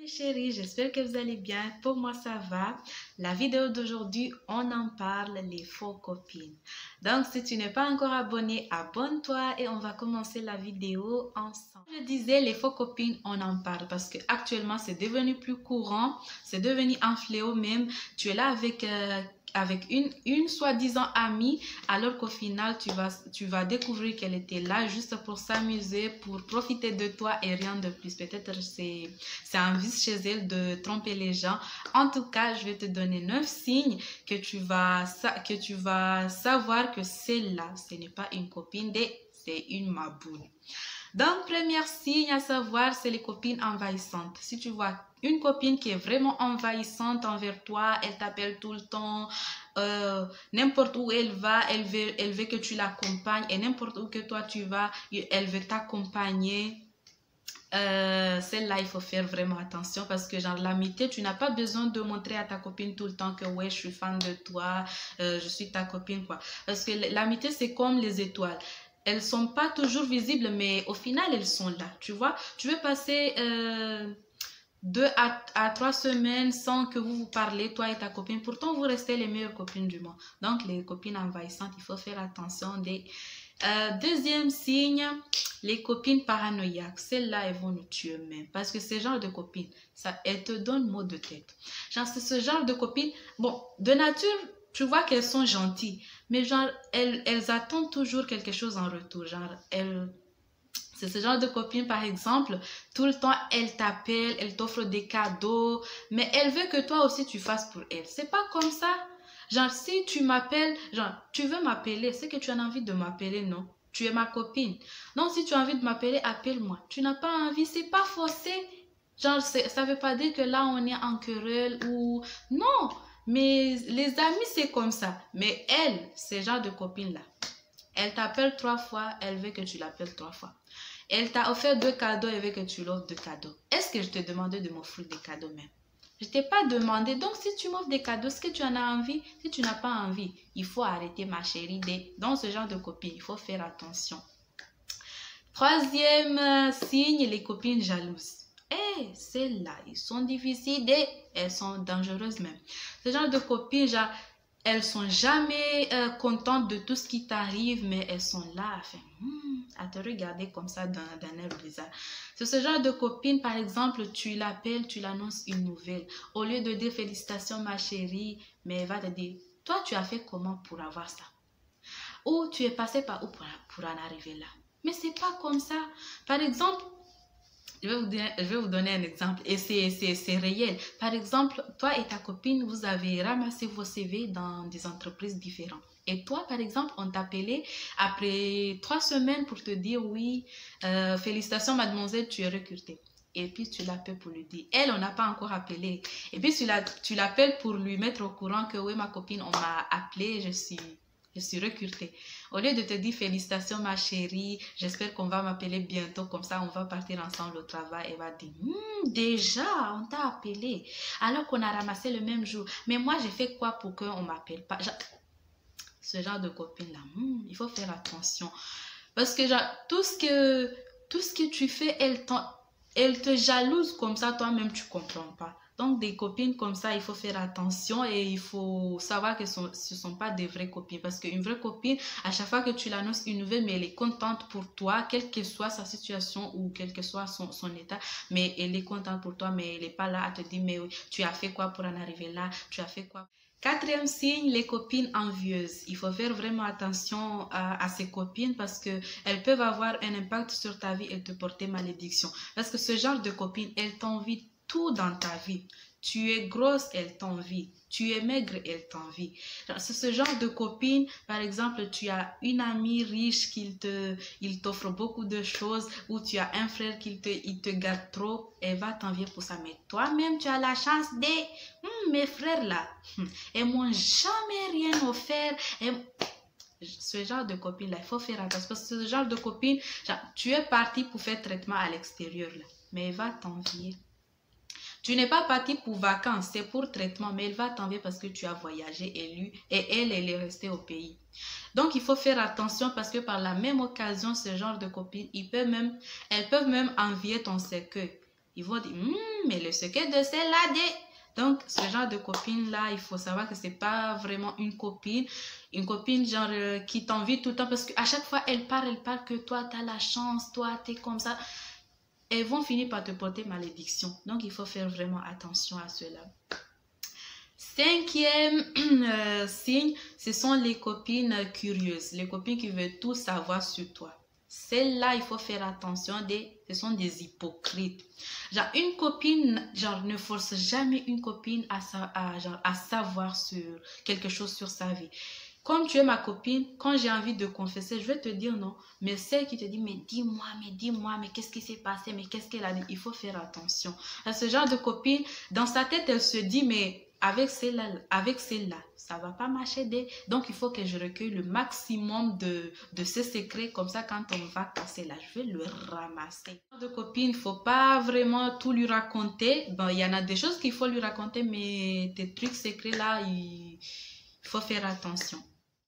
Mes chéris, j'espère que vous allez bien. Pour moi, ça va. La vidéo d'aujourd'hui, on en parle, les faux copines. Donc, si tu n'es pas encore abonné, abonne-toi et on va commencer la vidéo ensemble. Je disais, les faux copines, on en parle parce que actuellement, c'est devenu plus courant. C'est devenu un fléau même. Tu es là avec une soi-disant amie, alors qu'au final, tu vas découvrir qu'elle était là juste pour s'amuser, pour profiter de toi et rien de plus. Peut-être c'est un vice chez elle de tromper les gens. En tout cas, je vais te donner 9 signes que tu vas savoir que celle-là, ce n'est pas une copine, c'est une maboule. Donc, premier signe à savoir, c'est les copines envahissantes. Si tu vois une copine qui est vraiment envahissante envers toi, elle t'appelle tout le temps, n'importe où elle va, elle veut que tu l'accompagnes et n'importe où que toi tu vas, elle veut t'accompagner. Celle-là, il faut faire vraiment attention parce que genre l'amitié, tu n'as pas besoin de montrer à ta copine tout le temps que ouais, je suis fan de toi, je suis ta copine quoi. Parce que l'amitié, c'est comme les étoiles. Elles sont pas toujours visibles, mais au final, elles sont là. Tu vois, tu veux passer 2 à 3 semaines sans que vous parlez, toi et ta copine. Pourtant, vous restez les meilleures copines du monde. Donc, les copines envahissantes, il faut faire attention. Deuxième signe, les copines paranoïaques. Celles-là, elles vont nous tuer même. Parce que ce genre de copines, elles te donnent maux de tête. Genre, c'est ce genre de copines. Bon, de nature, tu vois qu'elles sont gentilles. Mais genre, elles attendent toujours quelque chose en retour. Genre, c'est ce genre de copine, par exemple, tout le temps, elle t'appelle, elle t'offre des cadeaux, mais elle veut que toi aussi tu fasses pour elle. C'est pas comme ça. Genre, si tu m'appelles, genre, tu veux m'appeler, c'est que tu as envie de m'appeler, non? Tu es ma copine. Donc, si tu as envie de m'appeler, appelle-moi. Tu n'as pas envie, c'est pas forcé. Genre, ça veut pas dire que là, on est en querelle ou... Non, mais les amis, c'est comme ça. Mais elle, ce genre de copine-là, elle t'appelle 3 fois, elle veut que tu l'appelles 3 fois. Elle t'a offert 2 cadeaux, elle veut que tu l'offres 2 cadeaux. Est-ce que je t'ai demandé de m'offrir des cadeaux même? Je ne t'ai pas demandé. Donc, si tu m'offres des cadeaux, est-ce que tu en as envie? Si tu n'as pas envie, il faut arrêter, ma chérie. Dans ce genre de copines, il faut faire attention. Troisième signe, les copines jalouses. Eh, celles-là, ils sont difficiles et elles sont dangereuses même. Ce genre de copines, genre, elles sont jamais contentes de tout ce qui t'arrive, mais elles sont là à te regarder comme ça d'un air bizarre. C'est ce genre de copine, par exemple, tu l'appelles, tu l'annonces une nouvelle. Au lieu de dire félicitations ma chérie, mais elle va te dire, toi tu as fait comment pour avoir ça? Ou tu es passé par où pour en arriver là? Mais c'est pas comme ça. Par exemple, je vais vous donner un exemple et c'est réel. Par exemple, toi et ta copine, vous avez ramassé vos CV dans des entreprises différentes. Et toi, par exemple, on t'appelait après 3 semaines pour te dire oui, félicitations mademoiselle, tu es recrutée. Et puis tu l'appelles pour lui dire, elle, on n'a pas encore appelé. Et puis tu l'appelles pour lui mettre au courant que oui, ma copine, on m'a appelé, je suis recrutée. Au lieu de te dire félicitations ma chérie, j'espère qu'on va m'appeler bientôt, comme ça on va partir ensemble au travail. Elle va dire, déjà, on t'a appelé, alors qu'on a ramassé le même jour. Mais moi, j'ai fait quoi pour qu'on ne m'appelle pas? Ce genre de copine-là, il faut faire attention. Parce que genre, tout ce que tu fais, elle te jalouse comme ça, toi-même, tu ne comprends pas. Donc, des copines comme ça, il faut faire attention et il faut savoir que ce ne sont pas des vraies copines. Parce qu'une vraie copine, à chaque fois que tu l'annonces une nouvelle, mais elle est contente pour toi, quelle que soit sa situation ou quel que soit son état, mais elle est contente pour toi, mais elle n'est pas là à te dire, mais oui, tu as fait quoi pour en arriver là? Tu as fait quoi? Quatrième signe, les copines envieuses. Il faut faire vraiment attention à ces copines parce qu'elles peuvent avoir un impact sur ta vie et te porter malédiction. Parce que ce genre de copines, elles t'envient tout dans ta vie. Tu es grosse, elle t'envie. Tu es maigre, elle t'envie. C'est ce genre de copine, par exemple, tu as une amie riche il t'offre beaucoup de choses, ou tu as un frère il te gâte trop, elle va t'envier pour ça. Mais toi-même, tu as la chance mes frères là, ils m'ont jamais rien offert. Ce genre de copine là, il faut faire attention parce que ce genre de copine, genre, tu es parti pour faire traitement à l'extérieur là, mais elle va t'envier. Tu n'es pas parti pour vacances, c'est pour traitement, mais elle va t'envier parce que tu as voyagé et elle est restée au pays. Donc, il faut faire attention parce que par la même occasion, ce genre de copines, elles peuvent même envier ton cercueil. Ils vont dire, mais le secret de celle-là, donc, ce genre de copine-là, il faut savoir que c'est pas vraiment une copine genre qui t'envie tout le temps parce qu'à chaque fois, elle parle que toi, tu as la chance, toi, tu es comme ça. Elles vont finir par te porter malédiction. Donc, il faut faire vraiment attention à cela. Cinquième signe, ce sont les copines curieuses, les copines qui veulent tout savoir sur toi. Celles-là, il faut faire attention, ce sont des hypocrites. Genre, une copine, genre, ne force jamais une copine à savoir sur quelque chose sur sa vie. Comme tu es ma copine, quand j'ai envie de confesser, je vais te dire non. Mais celle qui te dit, mais dis-moi, mais qu'est-ce qui s'est passé, mais qu'est-ce qu'elle a dit, il faut faire attention. À ce genre de copine, dans sa tête, elle se dit, mais avec celle-là, ça va pas marcher. Donc, il faut que je recueille le maximum de ces secrets. Comme ça, quand on va casser là, je vais le ramasser. De copine, il faut pas vraiment tout lui raconter. Bon, il y en a des choses qu'il faut lui raconter, mais tes trucs secrets là, il faut faire attention.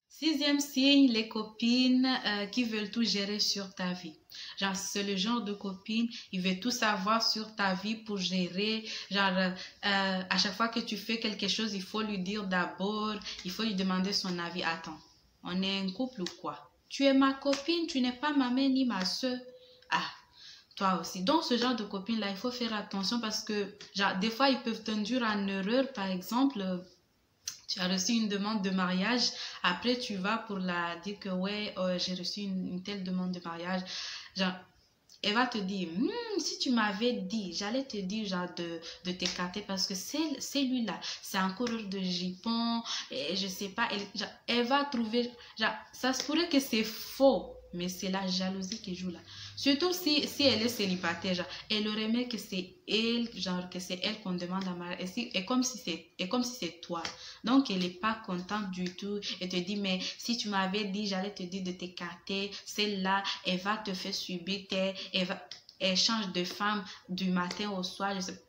Sixième signe, les copines qui veulent tout gérer sur ta vie. Genre, c'est le genre de copine, il veut tout savoir sur ta vie pour gérer. Genre, à chaque fois que tu fais quelque chose, il faut lui dire d'abord, il faut lui demander son avis. Attends, on est un couple ou quoi? Tu es ma copine, tu n'es pas ma mère ni ma soeur. Ah, toi aussi. Donc, ce genre de copine-là, il faut faire attention parce que, genre, des fois, ils peuvent t'induire en erreur. Par exemple, tu as reçu une demande de mariage, après tu vas pour la dire que ouais, j'ai reçu une telle demande de mariage. Genre, elle va te dire, si tu m'avais dit, j'allais te dire genre de t'écarter parce que celui-là, c'est un coureur de jupon, et je sais pas, elle va trouver, genre, ça se pourrait que c'est faux, mais c'est la jalousie qui joue là. Surtout si elle est célibataire, genre, elle aurait aimé que c'est elle, genre, que c'est elle qu'on demande à marier, et comme si c'est toi. Donc, elle n'est pas contente du tout, elle te dit, mais si tu m'avais dit, j'allais te dire de t'écarter, celle-là, elle va te faire subir, elle change de femme du matin au soir, je sais.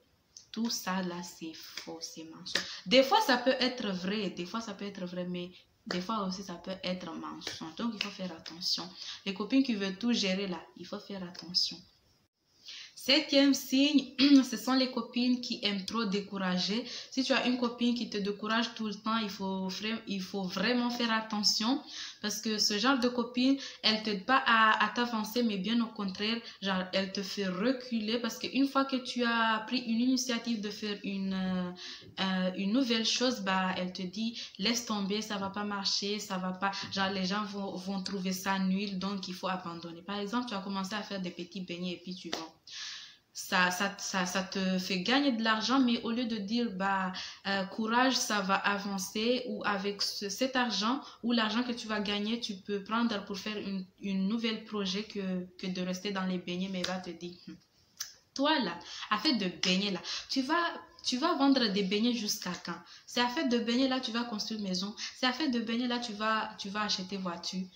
Tout ça là, c'est faux, c'est mensonge. Des fois, ça peut être vrai, mais des fois aussi, ça peut être mensonge. Donc, il faut faire attention. Les copines qui veulent tout gérer là, il faut faire attention. Septième signe, ce sont les copines qui aiment trop décourager. Si tu as une copine qui te décourage tout le temps, il faut vraiment faire attention parce que ce genre de copine, elle ne t'aide pas à t'avancer, mais bien au contraire, genre, elle te fait reculer parce qu'une fois que tu as pris une initiative de faire une nouvelle chose, bah, elle te dit, laisse tomber, ça ne va pas marcher, ça va pas, genre, les gens vont trouver ça nul, donc il faut abandonner. Par exemple, tu as commencé à faire des petits beignets et puis tu vends. Ça te fait gagner de l'argent, mais au lieu de dire bah courage, ça va avancer, ou avec cet argent ou l'argent que tu vas gagner, tu peux prendre pour faire une nouvelle projet que de rester dans les beignets. Mais il va te dire, toi là, à fait de beignets là, tu vas vendre des beignets jusqu'à quand? C'est à fait de beignets là, tu vas construire maison. C'est à fait de beignets là, tu vas acheter voiture.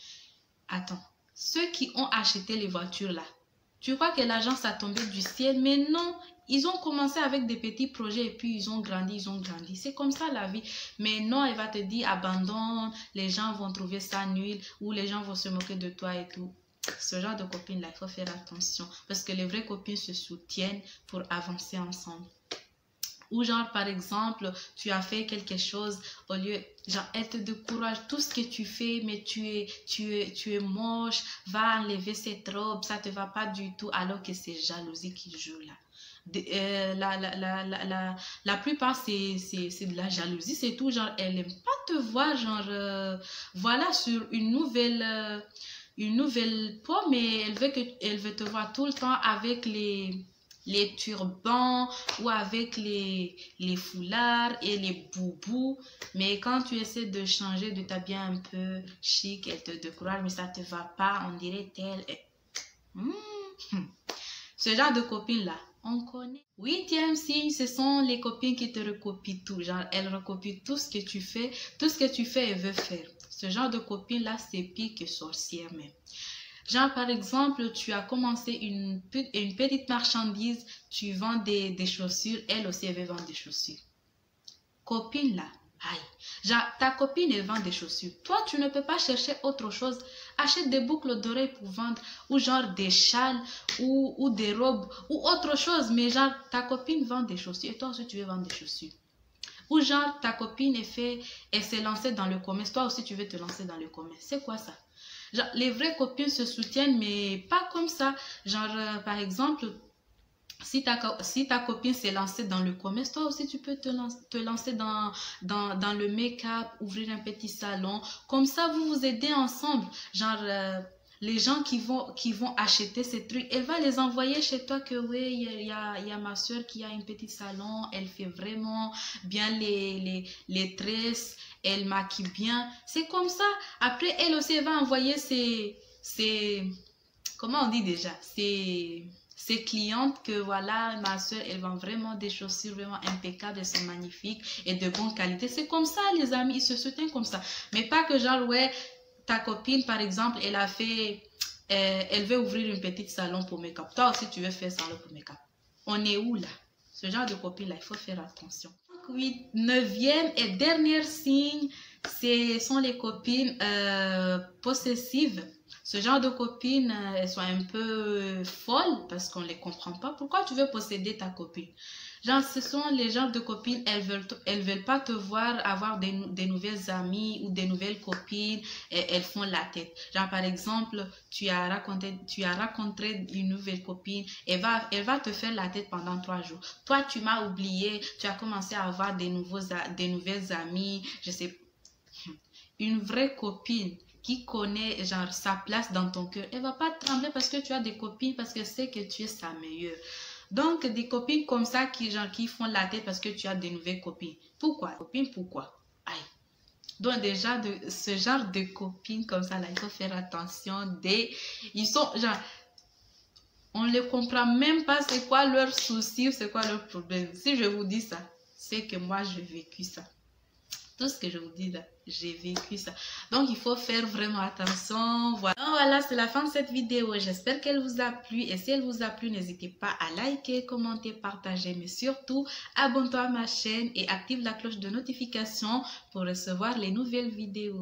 Attends, ceux qui ont acheté les voitures là, tu crois que l'argent ça tombé du ciel, mais non, ils ont commencé avec des petits projets et puis ils ont grandi. C'est comme ça la vie. Mais non, elle va te dire abandonne, les gens vont trouver ça nul ou les gens vont se moquer de toi et tout. Ce genre de copines là, il faut faire attention parce que les vraies copines se soutiennent pour avancer ensemble. Ou genre, par exemple, tu as fait quelque chose, au lieu, genre, elle te décourage tout ce que tu fais, mais tu es moche, va enlever cette robe, ça te va pas du tout, alors que c'est jalousie qui joue là. La plupart, c'est de la jalousie, c'est tout, genre, elle aime pas te voir, genre, voilà, sur une nouvelle peau, mais elle veut te voir tout le temps avec les turbans ou avec les foulards et les boubous. Mais quand tu essaies de changer, de t'habiller un peu chic, elle te décourage, mais ça te va pas, on dirait telle. Ce genre de copines-là, on connaît. Huitième signe, ce sont les copines qui te recopient tout. Genre, elles recopient tout ce que tu fais. Tout ce que tu fais, elles veulent faire. Ce genre de copines-là, c'est pire que sorcière même. Genre, par exemple, tu as commencé une petite marchandise, tu vends des chaussures, elle aussi, elle veut vendre des chaussures. Copine là, Aïe. Genre, ta copine, elle vend des chaussures. Toi, tu ne peux pas chercher autre chose. Achète des boucles d'oreilles pour vendre, ou genre des châles, ou des robes, ou autre chose. Mais genre, ta copine vend des chaussures et toi aussi, tu veux vendre des chaussures. Ou genre, ta copine elle s'est lancée dans le commerce. Toi aussi, tu veux te lancer dans le commerce. C'est quoi ça? Genre, les vraies copines se soutiennent, mais pas comme ça. Genre, par exemple, si ta copine s'est lancée dans le commerce, toi aussi tu peux te lancer dans le make-up, ouvrir un petit salon. Comme ça, vous vous aidez ensemble. Genre, les gens qui vont acheter ces trucs, elle va les envoyer chez toi que oui, il y a ma soeur qui a un petit salon, elle fait vraiment bien les tresses, elle maquille bien. C'est comme ça. Après, elle aussi, elle va envoyer comment on dit déjà, ses clientes que voilà, ma soeur, elle vend vraiment des chaussures vraiment impeccables, elles sont magnifiques et de bonne qualité. C'est comme ça, les amis, ils se soutiennent comme ça. Mais pas que genre, ouais, ta copine, par exemple, elle veut ouvrir une petite salon pour make-up. Toi aussi, tu veux faire salon pour make-up. On est où là? Ce genre de copine-là, il faut faire attention. Donc, oui, neuvième et dernier signe, ce sont les copines possessives. Ce genre de copines, elles sont un peu folles parce qu'on ne les comprend pas. Pourquoi tu veux posséder ta copine? Genre, ce sont les genres de copines, elles veulent pas te voir avoir des nouvelles amies ou des nouvelles copines et elles font la tête. Genre, par exemple, tu as rencontré une nouvelle copine, elle va te faire la tête pendant 3 jours. Toi, tu m'as oublié, tu as commencé à avoir des nouvelles amies, je sais. Une vraie copine qui connaît genre sa place dans ton cœur, elle va pas trembler parce que tu as des copines, parce que c'est que tu es sa meilleure. Donc des copines comme ça qui font la tête parce que tu as des nouvelles copines. Pourquoi? Copines, pourquoi? Aïe. Donc déjà de ce genre de copines comme ça là, il faut faire attention. Ils sont genre, on ne comprend même pas c'est quoi leur souci, c'est quoi leur problème. Si je vous dis ça, c'est que moi j'ai vécu ça. Tout ce que je vous dis là, j'ai vécu ça. Donc, il faut faire vraiment attention. Voilà, c'est la fin de cette vidéo. J'espère qu'elle vous a plu. Et si elle vous a plu, n'hésitez pas à liker, commenter, partager. Mais surtout, abonne-toi à ma chaîne et active la cloche de notification pour recevoir les nouvelles vidéos.